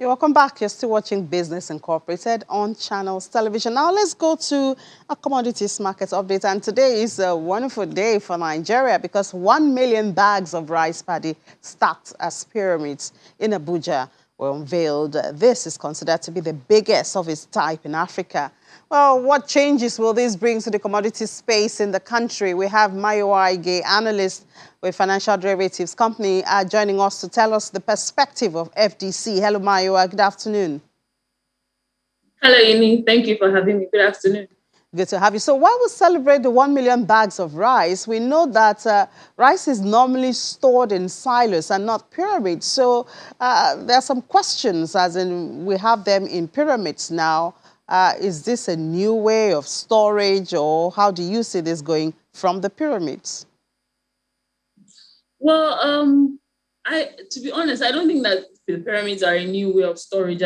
You're welcome back. You're still watching Business Incorporated on Channels Television. Now let's go to a commodities market update. And today is a wonderful day for Nigeria because 1 million bags of rice paddy stacked as pyramids in Abuja were unveiled. This is considered to be the biggest of its type in Africa. Well, what changes will this bring to the commodity space in the country? We have Mayowa Ige, analyst with Financial Derivatives Company, joining us to tell us the perspective of FDC. Hello, Mayowa. Good afternoon. Hello, Yini. Thank you for having me. Good afternoon. Good to have you. So while we celebrate the 1 million bags of rice, we know that rice is normally stored in silos and not pyramids. So there are some questions, as in we have them in pyramids now. Is this a new way of storage, or how do you see this going from the pyramids? Well, to be honest, I don't think that the pyramids are a new way of storage.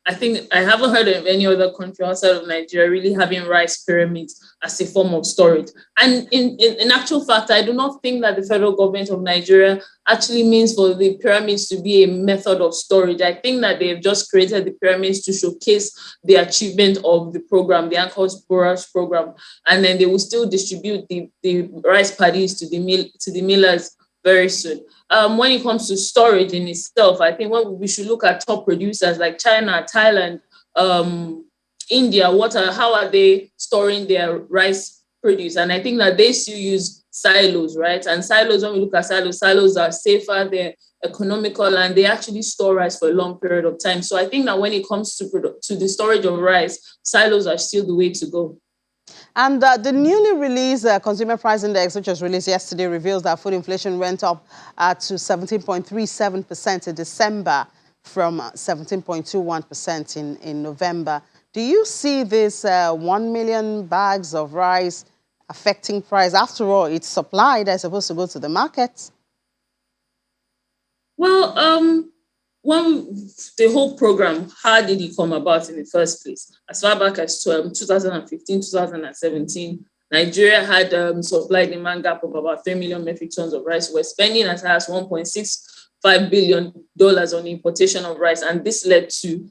I think I haven't heard of any other country outside of Nigeria really having rice pyramids as a form of storage. And in actual fact, I do not think that the federal government of Nigeria actually means for the pyramids to be a method of storage. I think that they've just created the pyramids to showcase the achievement of the program, the Anchor's Borage program, and then they will still distribute the rice paddies to the millers very soon. When it comes to storage in itself, I think we should look at top producers like China, Thailand, India. How are they storing their rice produce? And I think that they still use silos, right? And silos, when we look at silos are safer, they're economical, and they actually store rice for a long period of time. So I think that when it comes to the storage of rice, silos are still the way to go. And the newly released Consumer Price Index, which was released yesterday, reveals that food inflation went up to 17.37% in December from 17.21% in November. Do you see this 1 million bags of rice affecting price? After all, it's supply that's supposed to go to the market. Well, the whole program, how did it come about in the first place? As far back as 2015, 2017, Nigeria had supply-demand gap of about 3 million metric tons of rice. We're spending as high as $1.65 billion on importation of rice, and this led to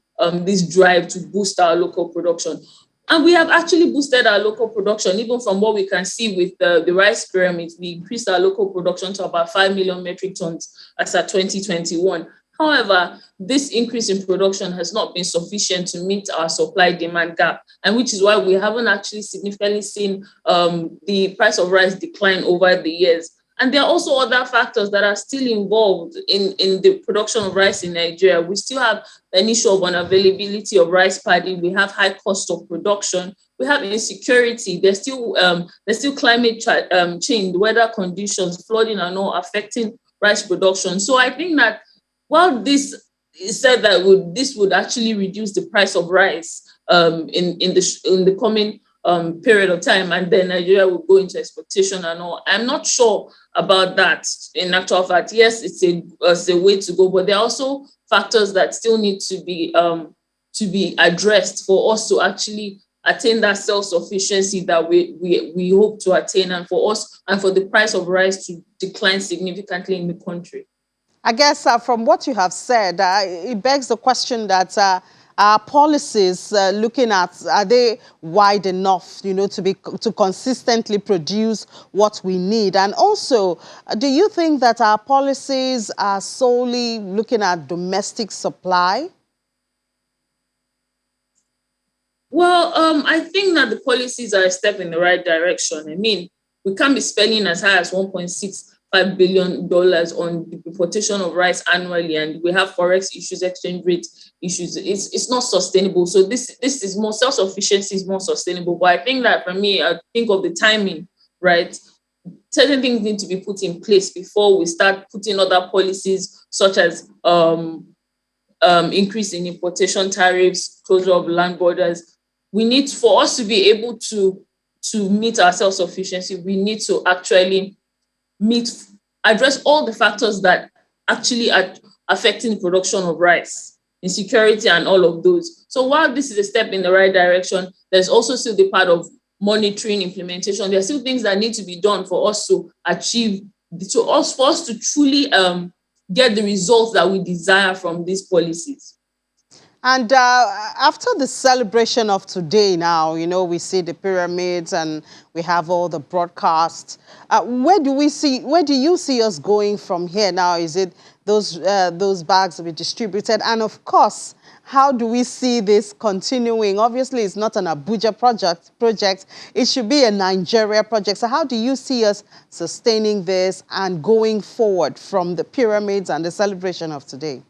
this drive to boost our local production. And we have actually boosted our local production, even from what we can see with the rice pyramids. We increased our local production to about 5 million metric tons as at 2021. However, this increase in production has not been sufficient to meet our supply-demand gap, and which is why we haven't actually significantly seen the price of rice decline over the years. And there are also other factors that are still involved in the production of rice in Nigeria. We still have an issue of unavailability of rice paddy. We have high cost of production. We have insecurity. There's still climate change, weather conditions, flooding and all affecting rice production. So I think that while this is said that this would actually reduce the price of rice in the coming period of time, and then Nigeria will go into exportation and all, I'm not sure about that. In actual fact, yes, it's a way to go, but there are also factors that still need to be addressed for us to actually attain that self-sufficiency that we hope to attain, and for us and for the price of rice to decline significantly in the country. I guess from what you have said, it begs the question that our policies looking at, are they wide enough, to consistently produce what we need? And also, do you think that our policies are solely looking at domestic supply? Well, I think that the policies are a step in the right direction. I mean, we can't be spending as high as $1.65 billion on the importation of rice annually, and we have forex issues, exchange rate issues. It's not sustainable. So this is more self-sufficiency is more sustainable. But I think that for me, I think of the timing, right? Certain things need to be put in place before we start putting other policies, such as increase in importation tariffs, closure of land borders. We need, for us to be able to meet our self-sufficiency, we need to actually address all the factors that actually are affecting the production of rice, insecurity and all of those. So while this is a step in the right direction, there's also still the part of monitoring, implementation. There are still things that need to be done for us to achieve, for us to truly get the results that we desire from these policies. And after the celebration of today now, you know, we see the pyramids and we have all the broadcasts. Where do you see us going from here now? Is it those bags will be distributed? And of course, how do we see this continuing? Obviously, it's not an Abuja project. It should be a Nigeria project. So how do you see us sustaining this and going forward from the pyramids and the celebration of today?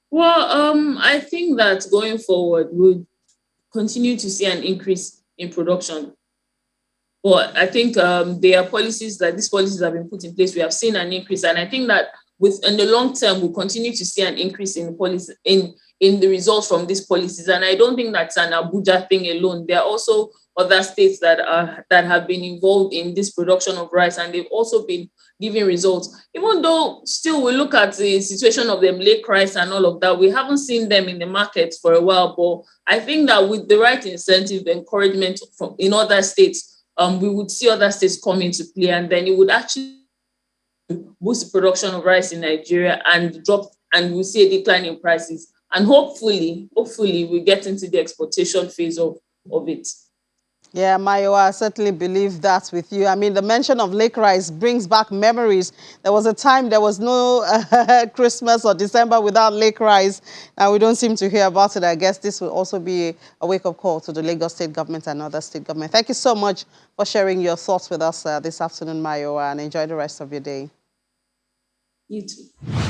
Well, I think that going forward, we'll continue to see an increase in production. But I think there are policies that these policies have been put in place. We have seen an increase, and I think that in the long term, we'll continue to see an increase in policy in the results from these policies. And I don't think that's an Abuja thing alone. There are also other states that have been involved in this production of rice, and they've also been giving results. Even though still we look at the situation of the lake rice and all of that, we haven't seen them in the market for a while. But I think that with the right incentive, the encouragement from in other states, we would see other states come into play, and then it would actually boost the production of rice in Nigeria and we'll see a decline in prices. And hopefully we get into the exportation phase of it. Yeah, Mayo, I certainly believe that with you. I mean, the mention of lake rice brings back memories. There was a time there was no Christmas or December without lake rice. Now we don't seem to hear about it. I guess this will also be a wake-up call to the Lagos state government and other state government. Thank you so much for sharing your thoughts with us this afternoon, Mayo, and enjoy the rest of your day. You too.